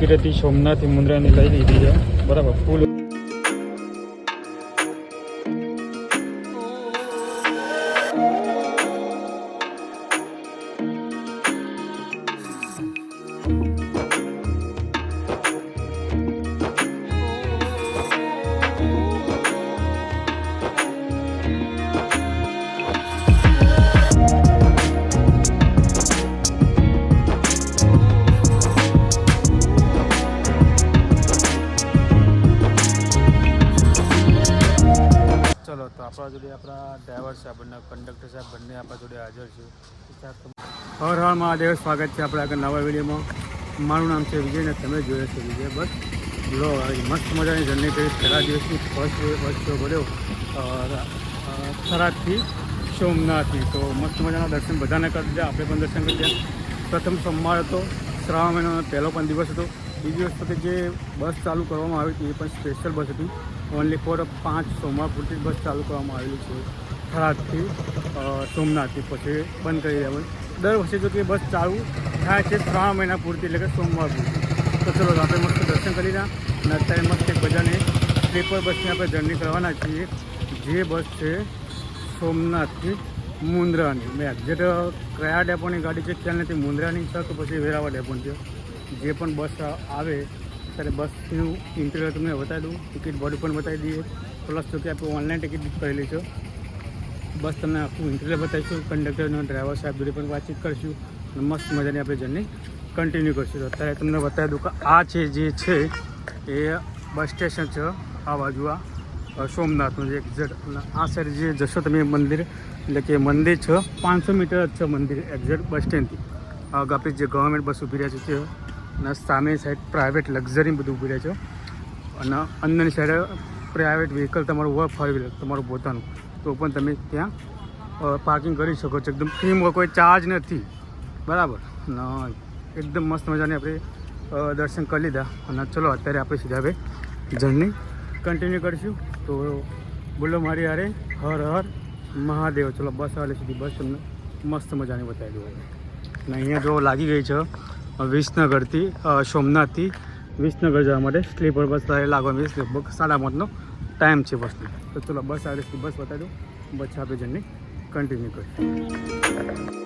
Ticket હતી સોમનાથથી મુન્દ્રાની લઈ લીધી છે બરાબર ફૂલ. ચલો તો આપણા જોડે આપણા ડ્રાઈવર સાહેબ અને કંડક્ટર સાહેબ બંને આપણા જોડે હાજર છે. હર હર મહાદેવ, સ્વાગત છે આપણા આગળ નવા વિડીયોમાં. મારું નામ છે વિજય ને તમે જોયો છો વિજય. બસ લો મસ્ત મજાની જર્ની કરી. પહેલા દિવસની ફર્સ્ટ બસ શો ભર્યો થરાદથી સોમનાથથી. તો મસ્ત મજાના દર્શન બધાને કરી દીધા, આપણે પણ દર્શન કરી દીધા. પ્રથમ સોમવાર હતો, શ્રાવણ મહિનાનો પહેલો પણ દિવસ હતો. બીજી વખતે જે બસ ચાલુ કરવામાં આવી હતી એ પણ સ્પેશિયલ બસ હતી. ઓનલી ફોર 5 સોમવાર પૂરતી બસ ચાલુ કરવામાં આવેલી છે થરાદથી સોમનાથથી, પછી બંધ કરી દેવાની. દર વર્ષે જો કે બસ ચાલુ થાય છે 3 મહિના પૂરતી, એટલે કે સોમવાર પૂરતી. તો ચલો આપણે મસ્ત દર્શન કરી રહ્યા અને અત્યારે મસ્ત એક બધાને સ્લીપર બસની આપણે જર્ની કરવાના છીએ. જે બસ છે સોમનાથથી મુન્દ્રાની. મેં એક્ઝેક્ટ કયા ડેપોની ગાડી છે ખ્યાલ નથી, મુન્દ્રાની છે તો પછી વેરાવળ ડેપોની છે. જે પણ બસ આવે ત્યારે બસનું ઇન્ટિરિયર તમને બતાવી દઉં, ટિકિટ બોર્ડ પણ બતાવી દઈએ. પ્લસ તો કે આપણે ઓનલાઈન ટિકિટ બુક કરેલી છે. બસ તમને આખું ઇન્ટિરિયર બતાવીશું, કંડક્ટર અને ડ્રાઈવર સાહેબ જોડે પણ વાતચીત કરીશું અને મસ્ત મજાની આપણે જર્ની કન્ટિન્યુ કરીશું. તો અત્યારે તમને બતાવી દઉં કે આ છે જે છે એ બસ સ્ટેશન છે, આ બાજુ આ સોમનાથનું જે એક્ઝેક્ટ. આ સાઈડ જે જશો તમે મંદિર, એટલે કે મંદિર છે 500 મીટર જ છે મંદિર એક્ઝેક્ટ બસ સ્ટેન્ડથી. આપણી જે ગવર્મેન્ટ બસ ઊભી રહ્યા છે અને સામે સાઈડ પ્રાઇવેટ લક્ઝરી બધું ઊભી રહે છે અને અંદરની સાઈડ પ્રાઇવેટ વ્હીકલ તમારું હોય, 4 વ્હીલર તમારું પોતાનું, તો પણ તમે ત્યાં પાર્કિંગ કરી શકો છો. એકદમ ફ્રીમાં, કોઈ ચાર્જ નથી બરાબર. અને એકદમ મસ્ત મજાની આપણે દર્શન કરી લીધા અને ચલો અત્યારે આપણે સીધા હવે જર્ની કન્ટિન્યુ કરીશું. તો બોલો મારી હારે હર હર મહાદેવ. ચલો બસ આવે સીધી બસ તમને મસ્ત મજાની બતાવી દઉં. અને અહીંયા જો લાગી ગઈ છે વિસનગરથી સોમનાથથી વિસનગર જવા માટે સ્લીપર બસ લાગવાની લગભગ 5:30નો ટાઈમ છે બસનો. તો ચલો બસ આવે બસ બતાવી દઉં, પછી આપણે જર્ની કન્ટિન્યુ કરીશું.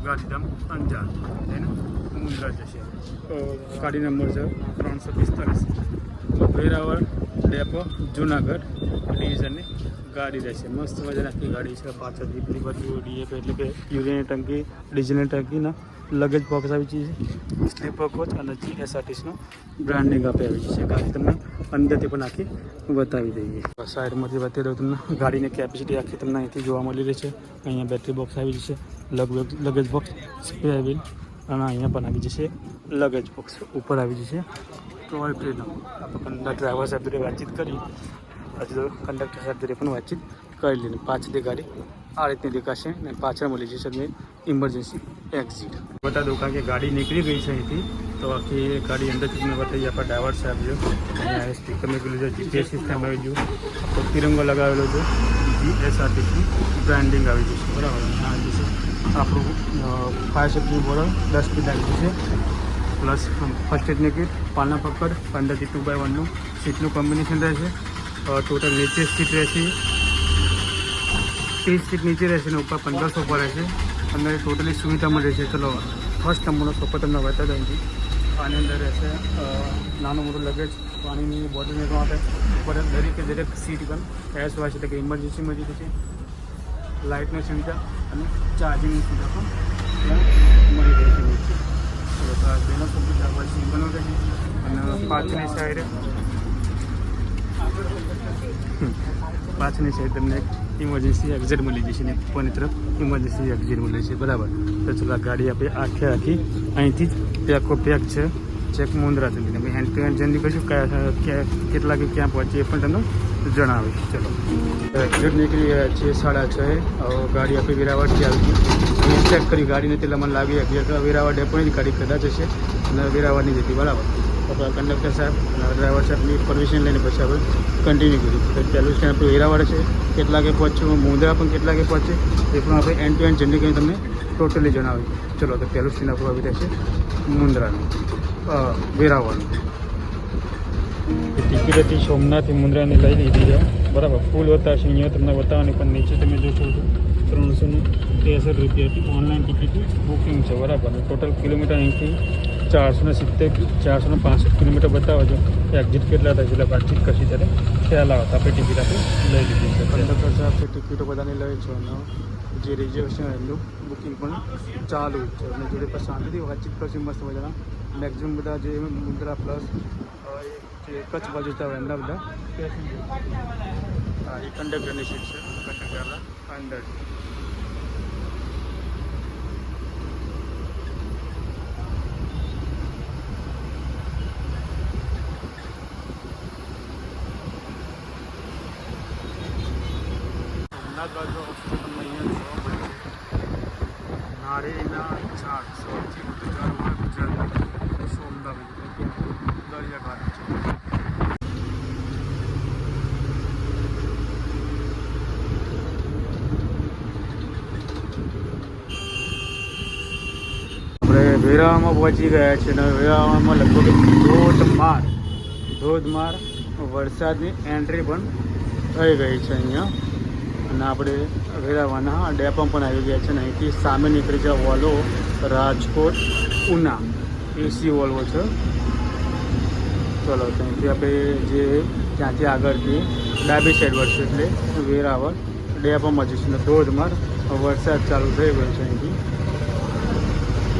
ગાંધીધામ અંજાર એને મુન્દ્રા જશે. ગાડી નંબર છે 345. વેરાવળ ડેપો જુનાગઢ ડિવિઝનની ગાડી રહેશે. મસ્ત મજાની આખી ગાડી છે. પાછળ દીપની બાજુ ડીએપ એટલે કે યુરિનની ટંકી, ડીઝલની ટંકીના લગેજ બોક્સ આવી છે, સ્લીપર કોચ અને જીએસઆરટીસીનો બ્રાન્ડિંગ આપી આવી છે. ગાડી તમને અંદરથી પણ આખી બતાવી દઈએ. સાઈડમાંથી બતાવી દઉં તમને. ગાડીની કેપેસિટી આખી તમને અહીંથી જોવા મળી રહી છે. અહીંયા બેટરી બોક્સ આવી જશે, લગેજ બોક્સ, સ્પેર વ્હીલ અને અહીંયા પણ આવી જશે લગેજ બોક્સ. ઉપર આવી જશે ટોલ ફ્રી નંબર. આપણે ડ્રાઈવર સાહેબ જોડે વાતચીત કરી, હજુ તો કંડક્ટર સાહેબ જોડે પણ વાતચીત કરી લીધી. પાછળથી ગાડી આ રીતની દેખાશે અને પાછળ મળી જશે તમને ઇમરજન્સી એક્ઝિટ. બતા દઉં કારણ કે ગાડી નીકળી ગઈ છે અહીંથી, તો આખી ગાડી અંદરથી તમને બતાવીએ. આપણા ડ્રાઈવર સાહેબ છે, અહીંયા સ્પીકર મૂકેલું છે, જીપીએસ સિસ્ટમ આવી ગયું, આખો તિરંગો લગાવેલો છે, જીએસઆરટીસી બ્રાન્ડિંગ આવી જશે બરાબર. આ જશે આપણું ફાયર સેફ્ટી બોર્ડ 10 ફીટ આવી જશે. પ્લસ ફર્સ્ટ એડની કિટ, પાલના પકડ, 15થી 2x1નું સીટનું કોમ્બિનેશન રહેશે. ટોટલ નીચે સીટ રહેશે 30 સીટ નીચે રહેશે અને ઉપર 15 સોફા રહેશે. અંદર ટોટલી સુવિધામાં રહેશે. ચલો ફર્સ્ટ નંબરનો સોફા તમને બતાવી દઉં છું. આની અંદર રહેશે નાનું મોટું લગેજ, પાણીની બોટલ મેળવવા માટે. ઉપર દરેક સીટ પણ એસવાય છે, એટલે કે ઇમરજન્સીમાં જે છે લાઇટની સુવિધા અને ચાર્જિંગની સુવિધા પણ ત્યાં મળી રહે છે નીચે. બેનો સુવિધા સિંગલનો રહેશે અને પાછળની સાઈડ પાછળની સાઈડ તમને ઇમરજન્સી એક્ઝિટ મળી જશે ને ઉપરની તરફ ઇમરજન્સી એક્ઝિટ મળી છે બરાબર. તો ચલો આ ગાડી આપણે આખી અહીંથી જ પેક છે ચેક મુન્દ્રા સુધી તમે હેન્ડ ટુ હેન્ડ જર્ની કરીશું કેટલા કે ક્યાં પહોંચીએ એ પણ તમને જણાવીશ. ચલો એક્ઝિટ નીકળી ગયા છે 6:30. ગાડી આપણી વેરાવળથી આવી ગઈ. ચેક કરી ગાડીને તેલા મને લાગી એક્ઝેક્ટ વેરાવળ ડેપોની ગાડી કદાચ હશે અને વેરાવળની જ હતી બરાબર. તો કંડક્ટર સાહેબ અને ડ્રાઈવર સાહેબની પરમિશન લઈને પછી આપણે કન્ટિન્યુ કર્યું. તો પહેલું સ્ટેન્ડ આપણું વેરાવળ છે, કેટલા કે પહોંચ્યું, મુન્દ્રા પણ કેટલા કે પહોંચે એ પણ આપણે એન્ડ ટુ એન્ડ જર્ની કરીને તમને ટોટલી જણાવ્યું. ચલો તો પહેલું સ્ટેન્ડ આપણું આવી રહેશે મુન્દ્રાનું વેરાવળનું. ટિકિટ હતી સોમનાથથી મુન્દ્રાની લઈ લીધી છે બરાબર. ફૂલ બતાવશે અહીંયા તમને બતાવવાની પણ નીચે તમે જોશો તો 363 રૂપિયા હતી ઓનલાઈન ટિકિટ બુકિંગ છે બરાબર. ટોટલ કિલોમીટર અહીંથી 465 કિલોમીટર બતાવે છે. એક્ઝિટ કેટલા થાય એટલે વાતચીત કરશી ત્યારે ખ્યાલ આવે. આપણે ટિકિટ આપણે લઈ લીધી છે. કંડક્ટર સાહેબ ટિકિટો બધાને લે છે અને જે રિઝર્વેશન એમનું બુકિંગ પણ ચાલુ છે અને જોડે પણ શાંતિથી વાતચીત કરશે મસ્ત મજાના. મેક્ઝિમમ બધા જે મુન્દ્રા પ્લસ જે કચ્છ બાજુ હતા એમના બધા પેસેન્જર. હા એ કંડક્ટરની સીટ છે કંડક્ટરના અંદર. બાજુ તમને અહીંયા જોવા મળે છે નારીના ઝાડ સૌથી વધુ ઝાડ ગુજરાતની સોમનાથ દરિયાકાંઠે છે. આપણે વેરાવળમાં પહોંચી ગયા છીએ અને વેરાવળમાં લગભગ ધોધમાર વરસાદની એન્ટ્રી પણ થઈ ગઈ છે અહીંયા. અને આપણે વેરાવળના ડેપો પણ આવી ગયા છે અને અહીંથી સામે નીકળી છે વોલ્વો રાજકોટ ઉના એસી વોલ્વો છે. ચલો ત્યાંથી આપણે જે ત્યાંથી આગળથી ડાબી સાઈડ વળશે એટલે વેરાવળ ડેપોમાં જઈશું ને ધોધમાર વરસાદ ચાલુ થઈ ગયો છે. અહીંથી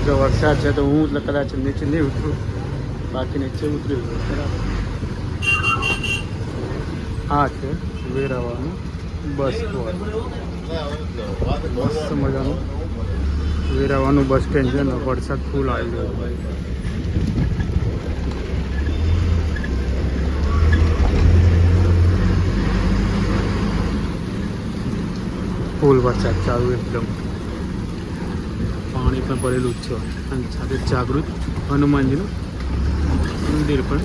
જો વરસાદ છે તો હું કદાચ નીચે નહીં ઉતરું, બાકી નીચે ઉતરી ગયો બરાબર. આ છે વેરાવળનું બસ સ્ટોપ. મસ્ત મજાનું વેરાવળનું બસ સ્ટેન્ડ છે ને વરસાદ ફૂલ આવી ગયો. ફૂલ વરસાદ ચાલુ એકદમ. પાણી પણ ભરેલું જ છે અને સાથે જાગૃત હનુમાનજીનું મંદિર પણ.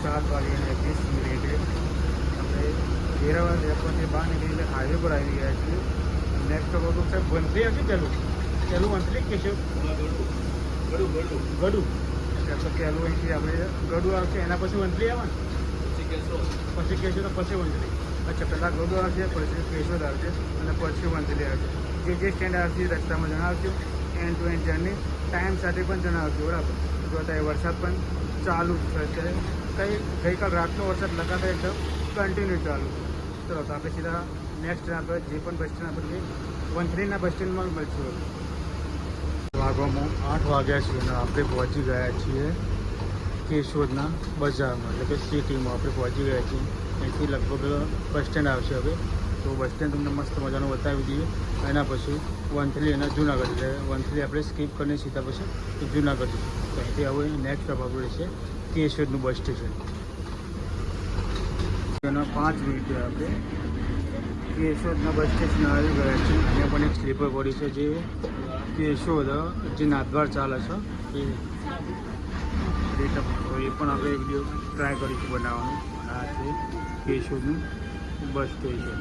7:20 આપણે વેરાવળ એરપોર્ટની બહાર નીકળી હાઈવે પર આવી ગયા છીએ. નેક્સ્ટ વખત સાહેબ વંથલી આવશે પહેલું વંથલી કે છે ગડું એટલે પહેલું અહીંથી આપણે ગડું આવશે એના પછી વંથલી આવે ને પછી કેશોદ પછી વંથલી. અચ્છા પહેલાં ગડું આવશે પછી કેશોદ આવશે અને પછી વંથલી આવશે. જે સ્ટેન્ડ આવશે રસ્તામાં જણાવજો. End to end journey time સાથે પણ જણાવજો બરાબર. જો અત્યારે વરસાદ પણ ચાલુ જ છે અત્યારે ગઈકાલ રાતનો વરસાદ લગાતાર એકદમ કન્ટિન્યુ ચાલુ. ચલો તો આપણે સીધા નેક્સ્ટ આપણે જે પણ બસ સ્ટેન્ડ આપણે વંથલીના બસ સ્ટેન્ડમાં મળશું. વાગવામાં 8 વાગ્યા છે અને આપણે પહોંચી ગયા છીએ કેશોદના બજારમાં એટલે કે સિટીમાં આપણે પહોંચી ગયા છીએ. અહીંથી લગભગ બસ સ્ટેન્ડ આવશે હવે. તો બસ સ્ટેન્ડ તમને મસ્ત મજાનું બતાવી દઈએ. એના પછી વંથલી અને જુનાગઢ એટલે વંથલી આપણે સ્કીપ કરીને સીધા પછી જુનાગઢ જઈશું. તો અહીંથી હવે નેક્સ્ટ આપણે છે કેશોદનું બસ સ્ટેશન. એના 5 મિનિટે આપણે કેશોદના બસ સ્ટેશન આવી ગયા છીએ. અહીંયા પણ એક સ્લીપર પડી છે જે કેશોદ જે નાથદ્વાર ચાલે છે એ પણ આપણે એક દિવસ ટ્રાય કરીશું બનાવવાનું. આ છે કેશોદનું બસ સ્ટેશન.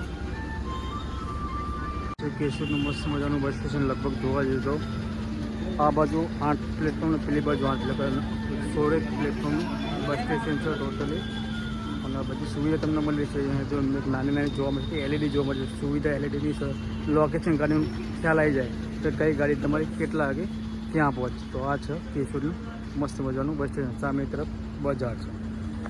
કેશોદનું મસ્ત મજાનું બસ સ્ટેશન લગભગ જોવા જઈએ તો આ બાજુ 8 પ્લેટફોર્મ પેલી બાજુ 8 એટલે 16 પ્લેટફોર્મનું બસ સ્ટેશન છે ટોટલી. અને બધી સુવિધા તમને મળી છે. અહીંયા જો નાની જોવા મળશે એલઈડી જોવા મળશે. સુવિધા એલઈડીની લોકેશન ગાડીનું ખ્યાલ આવી જાય તો કઈ ગાડી તમારી કેટલા વાગે ક્યાં પહોંચે. તો આ છે કેશોદનું મસ્ત મજાનું બસ સ્ટેશન. સામે તરફ બજાર છે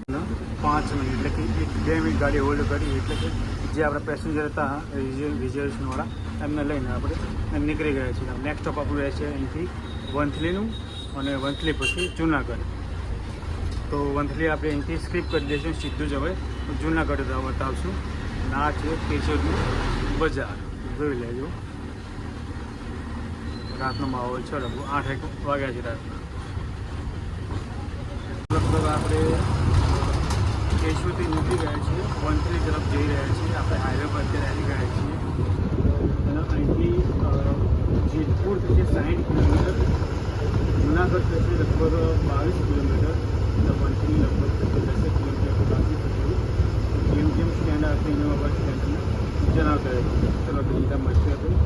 અને તમને 5 મિનિટ એટલે કે 1-2 મિનિટ ગાડી હોલ્ડ કરી, એટલે કે જે આપણા પેસેન્જર હતા રિઝર્વેશનવાળા એમને લઈને આપણે નીકળી ગયા છીએ. નેક્સ્ટ સ્ટોપ આપણું રહેશે અહીંથી વંથલીનું, અને વંથલી પછી જુનાગઢ. તો વંથલી આપણે અહીંથી સ્કીપ કરી દઈશું, સીધું જ હવે જુનાગઢ બતાવશું. આ છે કેશોદનું બજાર, જોઈ લેજો. રાતનો માહોલ છે, લગભગ 8 વાગ્યા છે રાતના. લગભગ આપણે કેશોદથી નીકળી ગયા છીએ, વંથલી તરફ જઈ રહ્યા છીએ. આપણે હાઈવે પર અત્યારે આવી ગયા છીએ. અને અહીંથી જેતપુર થશે 60 કિલોમીટર, જુનાગઢ થશે લગભગ 22 કિલોમીટર, અને વંથલી લગભગ થશે 10 કિલોમીટર બાકી થશે. જેમ સ્ટેન્ડ આવશે એના બસ સ્ટેન્ડને જણાવતા રહેશે. ચલો બીજા મળશે આપણે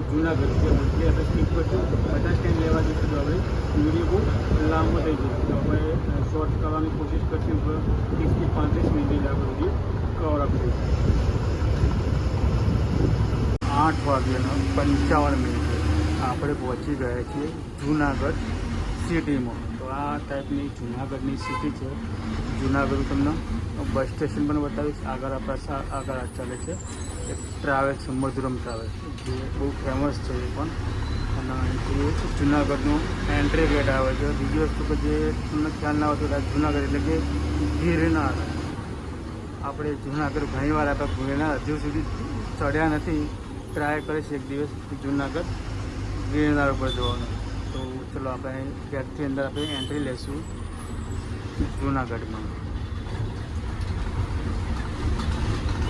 જુનાગઢ છે. વંથલી આપણે સ્કીપ કરશું, બધા સ્ટેન્ડ લેવા જઈશું. તો હવે વિડીયો બહુ લાંબો થઈ જશે, તો આપણે શોર્ટ કરવાની કોશિશ કરશું. 30 થી 35 મિનિટ આપણે વિડીયો કવર અપ કરીશું. 8 વાગ્યાના 55 મિનિટે આપણે પહોંચી ગયા છીએ જુનાગઢ સિટીમાં. તો આ ટાઈપની જુનાગઢની સિટી છે. જુનાગઢ તમને બસ સ્ટેશન પણ બતાવીશ. આગળ આપણા આગળ ચાલે છે એક ટ્રાવેલ્સ, મધુરમ ટ્રાવેલ્સ, જે બહુ ફેમસ છે એ પણ. અને અહીંથી જુનાગઢનું એન્ટ્રી ગેટ આવે છે. બીજી વસ્તુ કે જે તમને ખ્યાલ ના હોય તો જુનાગઢ એટલે કે ગિરનાર. આપણે જુનાગઢ ઘણીવાર આપણે ગિરનાર હજુ સુધી ચડ્યા નથી. ટ્રાય કરીશ એક દિવસ જુનાગઢ ગિરનાર ઉપર જવાનું. તો ચલો આપણે ગેટથી અંદર આપણે એન્ટ્રી લઈશું જુનાગઢમાં.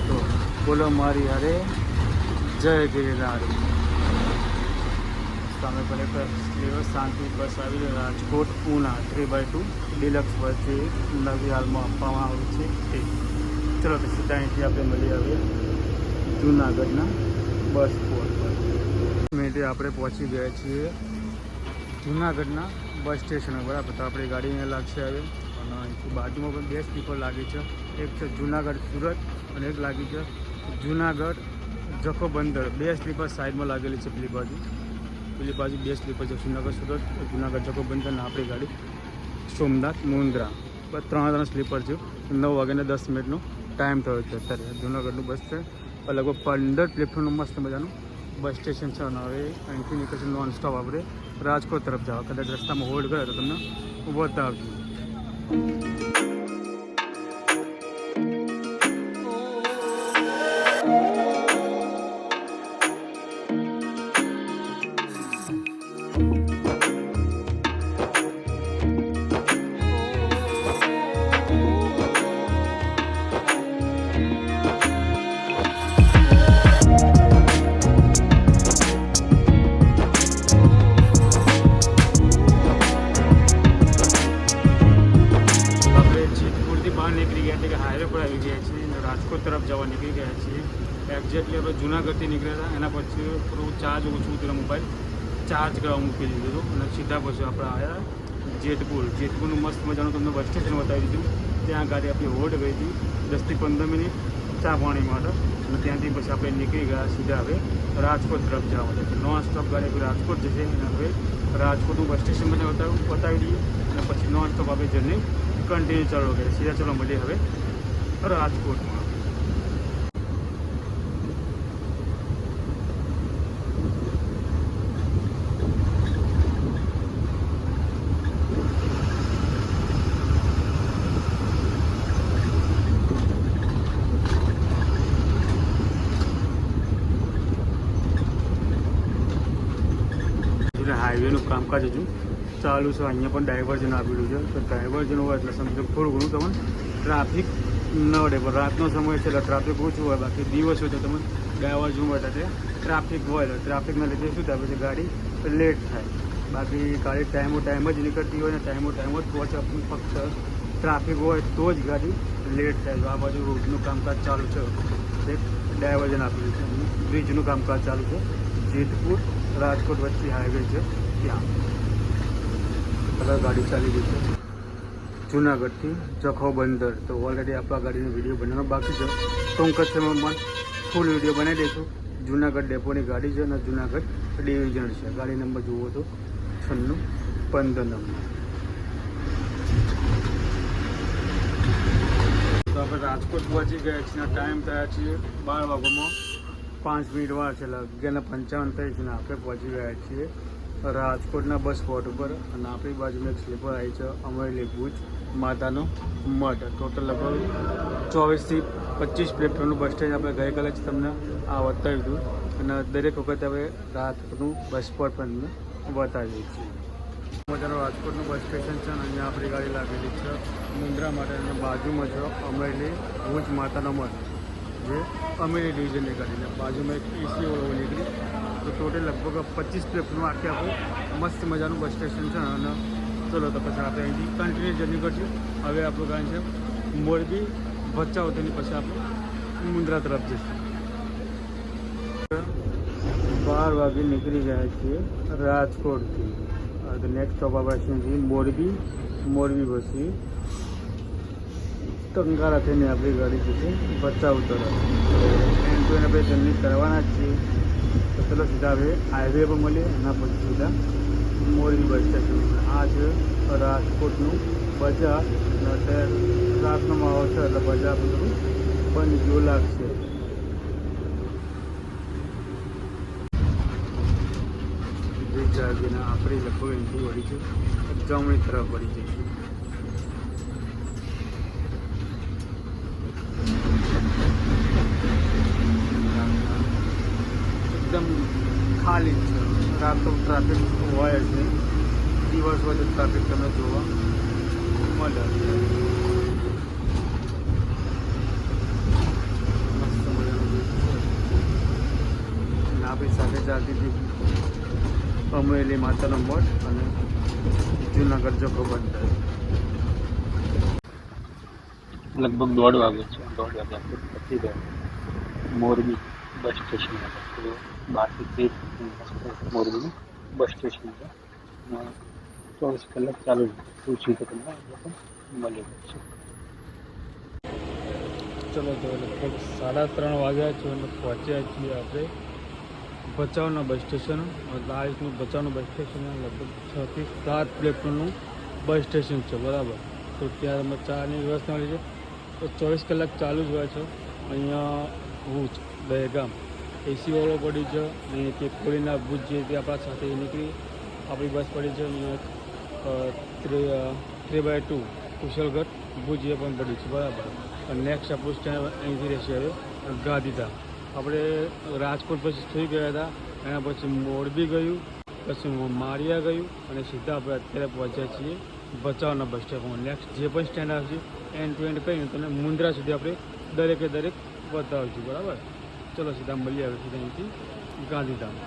તો બોલો મારી હારે જય ગિરનાર. સામે પર એક શાંતિ બસ આવી છે, રાજકોટ ઉના 3x2 ડિલક્સ બસ છે, નવી હાલમાં આપવામાં આવી છે તે. ચલો તો સીધા અહીંથી આપણે મળી આવીએ જુનાગઢના બસ પોર્ટ પર. મિનિટે આપણે પહોંચી ગયા છીએ જુનાગઢના બસ સ્ટેશન. બરાબર, તો આપણી ગાડી અહીંયા લાગશે હવે. અને અહીંથી બાજુમાં પણ 2 સ્લીપર લાગી છે. એક છે જુનાગઢ સુરત, અને એક લાગી છે જુનાગઢ જખો બંદર. 2 સ્લીપર સાઈડમાં લાગેલી છે. પેલી બાજુ 2 સ્લીપર છે, જુનાગઢ સુરત, જુનાગઢ જખો બંદર. અને આપણી ગાડી સોમનાથ મુન્દ્રા. બસ 3 સ્લીપર છે. 9 વાગ્યાને 10 મિનિટનો ટાઈમ થયો છે અત્યારે. જુનાગઢનું બસ છે, લગભગ 15 પ્લેટફોર્મનું મસ્ત મજાનું બસ સ્ટેશન છે. અને હવે અહીંથી નીકળશે નોન સ્ટોપ આપણે રાજકોટ તરફ જાઓ. કદાચ રસ્તામાં હોલ્ડ કરે તો તમને બતાવજો. રાજકોટ તરફ જવા નીકળી ગયા છીએ. એક્ઝેક્ટલી આપણે જુનાગઢથી નીકળ્યા હતા. એના પછી થોડું ચાર્જ ઓછું હતું, મોબાઈલ ચાર્જ કરવા મૂકી દીધું હતું. અને સીધા પછી આપણે આવ્યા જેતપુર. જેતપુરનું મસ્ત મજાનું તમને બસ સ્ટેશન બતાવી દીધું. ત્યાં ગાડી આપણી હોલ્ડ ગઈ હતી 10 થી 15 મિનિટ ચા પાણી માટે. અને ત્યાંથી પછી આપણે નીકળી ગયા સીધા હવે રાજકોટ તરફ જવા માટે. નોન સ્ટોપ ગાડી આપણી રાજકોટ જશે. અને હવે રાજકોટનું બસ સ્ટેશન મને બતાવી દઈએ, અને પછી નોન સ્ટોપ આપણે જર્ની કન્ટિન્યુ ચાલુ કરીએ. સીધા ચલો મળીએ હવે રાજકોટમાં. હાઈવેનું કામકાજ હજુ ચાલુ છે. અહીંયા પણ ડાયવર્ઝન આપેલું છે. તો ડાયવર્ઝન હોય એટલે સમજો થોડું ઘણું તમને ટ્રાફિક નડે. પણ રાતનો સમય છે એટલે ટ્રાફિક ઓછું હોય. બાકી દિવસ હોય તો તમે ડાયવર્ઝન હોય એટલે ટ્રાફિક હોય. તો ટ્રાફિકના લીધે શું થાય, પછી ગાડી લેટ થાય. બાકી ગાડી ટાઈમ જ નીકળતી હોય ને ટાઈમ જ પહોંચે. ફક્ત ટ્રાફિક હોય તો જ ગાડી લેટ થાય. તો આ બાજુ રોડનું કામકાજ ચાલુ છે. એક ડાયવર્ઝન આપેલું છે. બ્રિજનું કામકાજ ચાલુ છે. જેતપુર રાજકોટ વચ્ચે હાઈવે છે ત્યાં ગાડી ચાલી ગઈ છે જુનાગઢથી જખો બંદર. તો ઓલરેડી આપણા ગાડીનો વિડીયો બનાવવાનો બાકી છે. ટૂંક જ સમયમાં ફૂલ વિડીયો બનાવી દઈશું. જુનાગઢ ડેપોની ગાડી છે અને જુનાગઢ ડિવિઝન છે. ગાડી નંબર જુઓ તો 9615 નંબર. તો આપણે રાજકોટ પહોંચી ગયા છીએ. ટાઈમ થયા છીએ 12 વાગ્યામાં 5 મિનિટ વાર છે. 11:55 થઈ છે ને આપણે પહોંચી ગયા છીએ રાજકોટના બસ સ્પોટ ઉપર. અને આપણી બાજુમાં એક સ્લીપર આવી છે અમરેલી ભુજ માતાનો મઠ. ટોટલ લગભગ 24 થી 25 પ્લેટફોર્મનું બસ સ્ટેન્ડ આપણે ગઈકાલે જ તમને આ બતાવ્યું હતું. અને દરેક વખતે હવે રાજકોટનું બસ સ્પોટ પણ બતાવીએ છીએ. મજાનો રાજકોટનું બસ સ્ટેશન છે અને અહીંયા આપણી ગાડી લાગેલી છે મુન્દ્રા માટે. અને બાજુમાં છે અમરેલી ભુજ માતાનો મઠ, જે અમરેલી ડિવિઝનની ગાડીને બાજુમાં એક એસી ઓળો નીકળી. તો ટોટલ લગભગ 25 પ્લેટફોર્મનું આખે આખું મસ્ત મજાનું બસ સ્ટેશન છે. અને ચલો તો પછી આપણે અહીંથી કન્ટિન્યુ જર્ની કરશું. હવે આપણું ગામ છે મોરબી ભચાઉ, તેની પછી આપણે મુન્દ્રા તરફ જઈશું. 12 વાગે નીકળી ગયા છીએ રાજકોટથી. તો નેક્સ્ટ સ્ટોપ આપણે છીએ મોરબી પછી ટંકારા થઈને આપણી ગાડી જશે ભચાઉ તરફ. એન્ડ ટુ એન્ડ આપણે જર્ની કરવાના જ છીએ. તો ચલો સીધા હવે હાઈવે પર મળીએ. એના પછી સીધા મોરબી બસ સ્ટેશન. આ છે રાજકોટનું બજાર. અત્યારે રાતનો માહોલ છે એટલે બજાર બધું બંધ જેવું લાગશે. જાગીને આપણી લગભગ એન્ટ્રી વળી છે જમણી તરફ વળી જઈશું. એકદમ ખાલી જ છે. રાત તો ટ્રાફિક હોય જ નહીં. દિવસ હોય તો ટ્રાફિક તમને જોવા મળે. મસ્ત મજાનું આપણી સાથે ચાલતી હતી અમરેલી માતાનો મઠ અને જૂનાગઢ જખો બંદર. લગભગ 1:30 વાગે છે. 1:30 વાગે આપણે પહોંચી ગયા મોરબી બસ સ્ટેશન. તો 12 થી 13 મોરબીનું બસ સ્ટેશન છે. 24 કલાક ચાલુ પૂછ્યું તો તમને મળી જશે. ચલો તો લગભગ 3:30 વાગ્યા છે અને પહોંચ્યા છીએ આપણે ભચાઉના બસ સ્ટેશન. લાઈફનું ભચાઉનું બસ સ્ટેશન લગભગ 6 થી 7 પ્લેટફોર્મનું બસ સ્ટેશન છે, બરાબર. તો ત્યાં અમે ચાની વ્યવસ્થા મળી છે. તો 24 કલાક ચાલુ જ હોય છે અહીંયા. ભુજ દહેગામ એસી વાળો પડી છે. અહીંયાથી કોળીના ભુજ જે તે આપણા સાથે નીકળી આપણી બસ પડી છે. અહીંયા 3x2 કુશલગઢ ભુજ એ પણ પડી છે, બરાબર. અને નેક્સ્ટ આપણું સ્ટેન્ડ અહીંથી રહેશે હવે ગાંધીધામ. આપણે રાજકોટ પછી થઈ ગયા હતા, એના પછી મોરબી ગયું, પછી માળિયા ગયું અને સીધા આપણે અત્યારે પહોંચ્યા છીએ ભચાઉના બસ સ્ટેન્ડમાં. નેક્સ્ટ જે પણ સ્ટેન્ડ આવશે એન્ડ ટુ એન્ડ કહીને તમને મુન્દ્રા સુધી આપણે દરેકે દરેક બતાવીશું, બરાબર. ચલો સીધા મળીએ હવે સીધા અહીંથી ગાંધીધામ.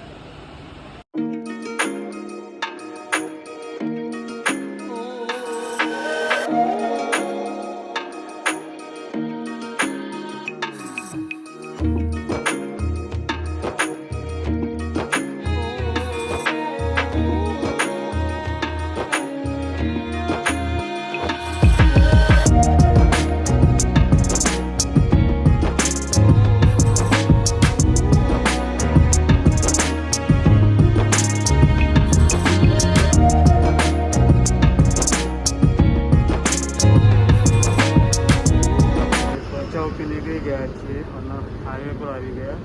નીકળી ગયા છીએ અને હાઈવે પર આવી ગયા.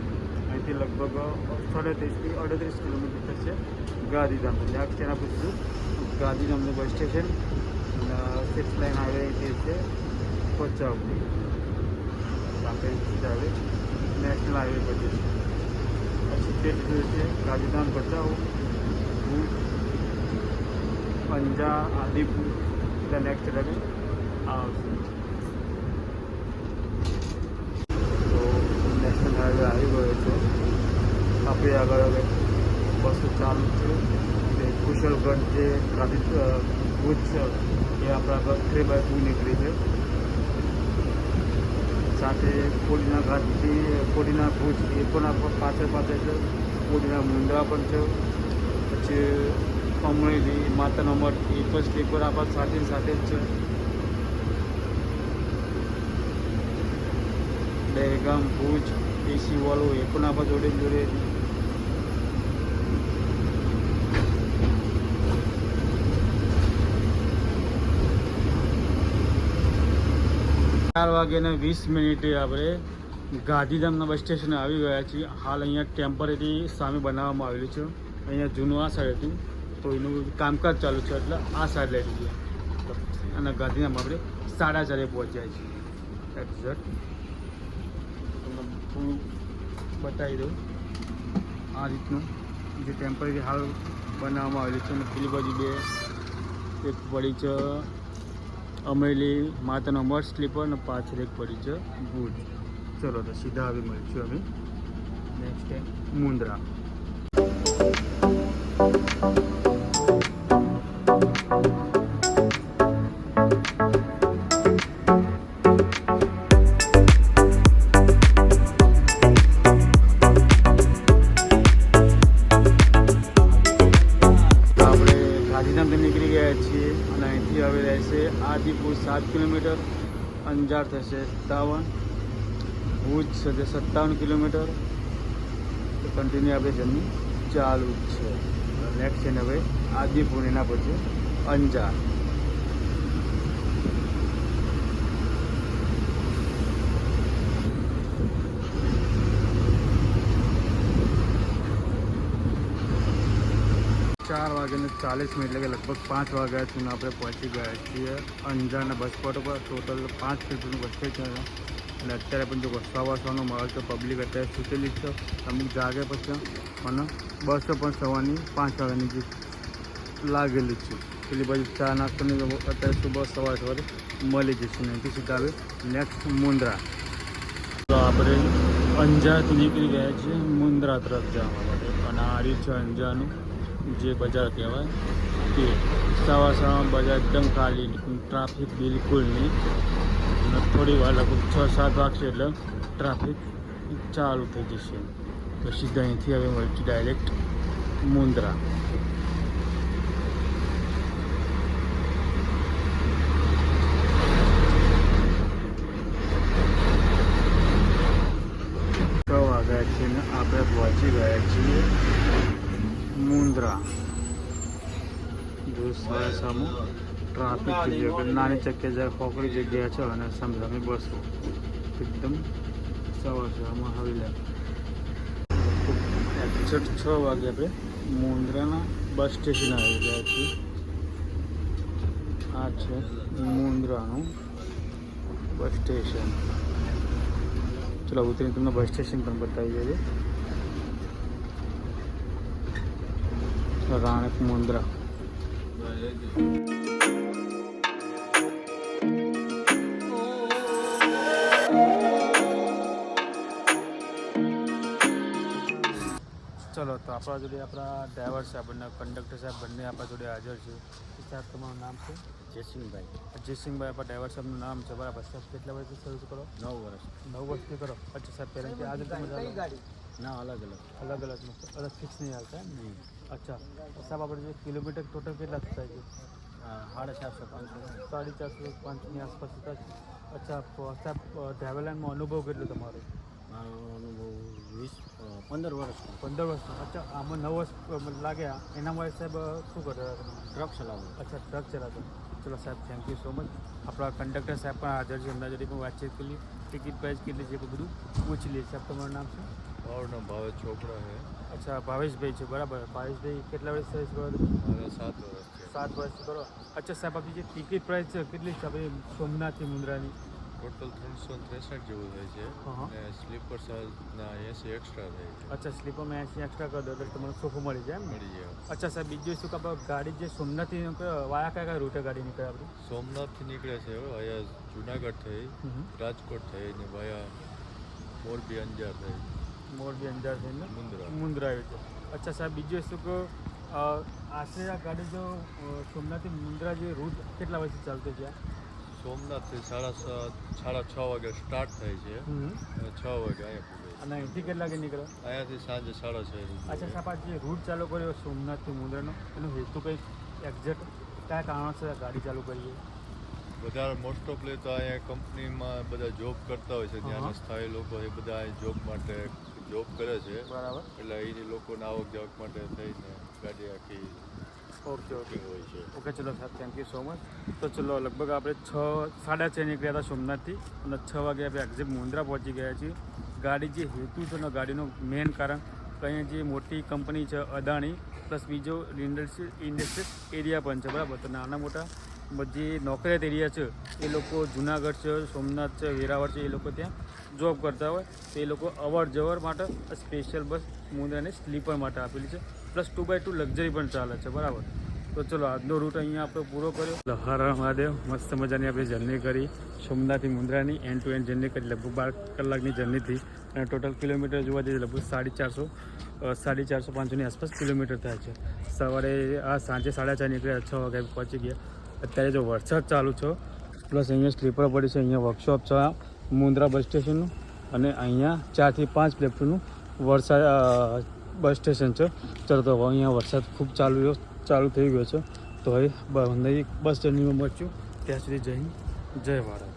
અહીંથી લગભગ 37 થી 38 કિલોમીટર થશે ગાંધીધામ. નેક્સ્ટ એના પૂછશું ગાંધીધામનું બસ સ્ટેશન અને 6 લાઇન હાઈવે અહીંથી છે ભચાઉ. આપણે સીધા હવે નેશનલ હાઈવે પર જઈશું. 70 છે ગાંધીધામ, ભચાઉ, ભુજ, અંજા, આદિપુર. એટલે નેક્સ્ટ હવે આવશે. હાઈવે આવી ગયો છે. આપણે આગળ હવે બસો ચાલુ છે. તે કુશલગઢ જે ભુજ છે એ આપણા આગળ 3x2 નીકળી છે. સાથે કોડીના ઘાટથી કોડીના ભુજ એ પણ આપણા પાછળ છે. કોડીના મુન્દ્રા પણ છે. પછી અમરેલી માતાનો મઠ એ પણ સ્લીપર આપણા સાથે જ છે. દહેગામ ભુજ એસી વાળો એ પણ આપણા જોડે 4:20 આપણે ગાંધીધામના બસ સ્ટેશને આવી ગયા છીએ. હાલ અહીંયા ટેમ્પરરી સામે બનાવવામાં આવેલું છે. અહીંયા જૂનું આ સાઈડ હતું તો એનું કામકાજ ચાલુ છે એટલે આ સાઈડ લઈ લીધી અને ગાંધીધામ આપણે 4:30 પહોંચ્યા છીએ એક્ઝેક્ટ. તમને થોડું બતાવી દઉં આ રીતનું જે ટેમ્પરરી હાલ બનાવવામાં આવેલું છે. અને પેલી બાજુ બે એક પડી છે અમરેલી માતાનો મઠ સ્લીપર અને પાછળ એક પડી છે ભુજ. ચલો તો સીધા આવી મળીશું અમે નેક્સ્ટ ટાઈમ મુન્દ્રા. નીકળી ગયા છીએ અને અહીંથી હવે રહેશે આદિપુર 7 કિલોમીટર, અંજાર થશે 57, ભુજ થશે 57 કિલોમીટર. તો કન્ટિન્યુ આપણે જર્ની ચાલુ જ છે. નેક્સ્ટ છે ને હવે આદિપુર, એના પછી અંજાર. ચાર વાગ્યાને 40 મિનિટ એટલે કે લગભગ 5 વાગ્યા સુધી આપણે પહોંચી ગયા છીએ અંજારના બસ સ્પોટ પર. ટોટલ 5 કિલોમીટરનું બસ સ્ટેશન છે અને અત્યારે પણ જો વસવાનો માહોલ છે. પબ્લિક અત્યારે સૂચેલી છે, અમુક જાગે પછી અને બસો પણ સવારની 5 વાગ્યાની જે લાગેલી છે. પેલી બાજુ ચા નાસ્તાની અત્યારે સવારે મળી જશે. અહીંથી સીધા આવે નેક્સ્ટ મુન્દ્રા. તો આપણે અંજારથી નીકળી ગયા છીએ મુન્દ્રા તરફ જવા માટે. અને આ રહ્યું છે અંજારનું જે બજાર કહેવાય તે. સવારમાં બજાર એકદમ ખાલી, ટ્રાફિક બિલકુલ નહીં. અને થોડી વાર લગભગ 6-7 વાગશે એટલે ટ્રાફિક ચાલુ થઈ જશે. તો સીધા અહીંથી હવે મળીશું ડાયરેક્ટ મુન્દ્રા. વાગ્યા છે ને આપણે પહોંચી ગયા છીએ મુન્દ્રા. જો સામું ટ્રાફિક થઈ ગયો, નાની જગ્યા ખોખરી જગ્યા છે અને સામે બસો એકદમ સવારમાં હવેલા. એક્ઝેક્ટ 6 વાગે આપણે મુન્દ્રાના બસ સ્ટેશન આવી ગયા છીએ. આ છે મુન્દ્રાનું બસ સ્ટેશન. ચલો ઉતરીને તમને બસ સ્ટેશન પણ બતાવી દઈએ. રાણક મુન્દ્રા. ચલો તો આપણા જોડે આપણા ડ્રાઈવર સાહેબ અને કંડક્ટર સાહેબ બંને આપણા જોડે હાજર છે. સાહેબ તમારું નામ છે? જયસિંહભાઈ. જયસિંહભાઈ આપણા ડ્રાઈવર સાહેબનું નામ છે, બરાબર. સાહેબ કેટલા વર્ષથી સર્વિસ કરો? 9 વર્ષ. 9 વર્ષથી કરો. અચ્છા સાહેબ, પહેલાંથી આજે તમે ગાડી? ના, અલગ અલગ ફિક્સ નહીં આવતા એમ નહીં? અચ્છા સાહેબ, આપણે જે કિલોમીટર ટોટલ કેટલા થાય છે? 450-500. 450-500ની આસપાસ થતા છે. અચ્છા સાહેબ, ડ્રાઈવર લાઇનમાં અનુભવ કેટલો તમારો? મારો અનુભવ 15 વર્ષ. 15 વર્ષનો. અચ્છા, આમાં 9 વર્ષ લાગ્યા. એના માટે સાહેબ શું કરતા હતા તમે? ટ્રક ચલાવો. અચ્છા, ટ્રક ચલાવતો. ચલો સાહેબ, થેન્ક યુ સો મચ. આપણા કંડક્ટર સાહેબ પણ હાજર છે, એમના જોડે પણ વાતચીત કરી. ટિકિટ પ્રાઇસ કેટલી છે બધું પૂછી લઈએ. સાહેબ તમારું નામ છે? મારું નામ ભાવેશ ચોપડા છે. અચ્છા, ભાવેશભાઈ છે, બરાબર. ભાવેશભાઈ કેટલા વર્ષ સર્વિસ કરો તમે? મારે 7 વર્ષ છે. 7 વર્ષ કરો. અચ્છા સાહેબ, આપણી જે ટિકિટ પ્રાઇસ છે કેટલી છે આપણી સોમનાથથી મુન્દ્રાની? ટોટલ 363 જેવું થાય છે અને સ્લીપર ચાર્જના 80 એક્સ્ટ્રા થાય છે. અચ્છા, સ્લીપરમાં 80 એક્સ્ટ્રા કરી દો એટલે તમને સોફો મળી જાય એમ? મળી જાય. અચ્છા સાહેબ, બીજું શું કે આપણે ગાડી જે સોમનાથથી વાયા કયા રૂટે ગાડી નીકળે આપણી? સોમનાથથી નીકળે છે અહીંયા જુનાગઢ થઈ, રાજકોટ થઈ ને ભાયા મોરબી અંજાર થઈ. મોરબી અંજાર થઈને મુન્દ્રા આવી છે. અચ્છા સાહેબ, બીજું શું કે આશરે આ ગાડી જો સોમનાથથી મુન્દ્રા જે રૂટ કેટલા વાગ્યાથી ચાલતો છે? સોમનાથથી 6:30 વાગે સ્ટાર્ટ થાય છે અને 6 વાગે અહીંયા પૂરે. અને અહીંથી કેટલા વાગે નીકળે? અહીંયાથી સાંજે 6:30. અચ્છા સાહેબ, આ જે રૂટ ચાલુ કર્યો સોમનાથથી મુન્દ્રાનો, એનો હેતુ કંઈક એક્ઝેક્ટ કયા કારણોસર ગાડી ચાલુ કરીએ? વધારે મોસ્ટ ઓફલી તો અહીંયા કંપનીમાં બધા જોબ કરતા હોય છે, ત્યાંના સ્થાયી લોકો એ બધા અહીં જોબ માટે જોબ કરે છે, બરાબર. એટલે એ લોકોને આવક જાવક માટે થઈને ગાડી આખી ઓકે ઓકે બુકિંગ હોય છે. ઓકે ચલો સાહેબ થેન્ક યુ સો મચ. તો ચલો લગભગ આપણે 6:30 નીકળ્યા હતા સોમનાથથી અને 6 વાગે આપણે એક્ઝેક્ટ મુન્દ્રા પહોંચી ગયા છીએ. ગાડી જે હેતુ છે ને ગાડીનું મેઇન કારણ કે અહીંયા જે મોટી કંપની છે અદાણી પ્લસ બીજો ઇન્ડસ્ટ્રીયલ એરિયા પણ છે બરાબર. તો નાના મોટા જે નોકરિયાત એરિયા છે એ લોકો જુનાગઢ છે, સોમનાથ છે, વેરાવળ છે, એ લોકો ત્યાં જોબ કરતા હોય તો એ લોકો અવર જવર માટે સ્પેશિયલ બસ મુન્દ્રાને સ્લીપર માટે આપેલી છે. પ્લસ 2x2 લક્ઝરી પણ ચાલે છે બરાબર. તો ચલો આજનો રૂટ અહીંયા આપણે પૂરો કર્યો. હર હર મહાદેવ. મસ્ત મજાની આપણે જર્ની કરી સોમનાથથી મુન્દ્રાની એન્ડ ટુ એન્ડ જર્ની કરી લગભગ 12 કલાકની જર્નીથી અને ટોટલ કિલોમીટર જોવા જઈએ લગભગ 450-500ની આસપાસ કિલોમીટર થાય છે. સવારે સાંજે 4:30 નીકળ્યા 6 વાગે પહોંચી ગયા. અત્યારે જો વરસાદ ચાલુ છે પ્લસ અહીંયા સ્લીપર પડી છે. અહીંયા વર્કશોપ છે મુન્દ્રા બસ સ્ટેશનનું અને અહીંયા 4 થી 5 પ્લેટફોર્મનું બસ સ્ટેશન છે. ચાલો તો અહીંયા વરસાદ ખૂબ ચાલુ થઈ ગયો છે તો હવે બસ જર્નીમાં મળશું. ત્યાં સુધી જય હિન્દ જય ભારત.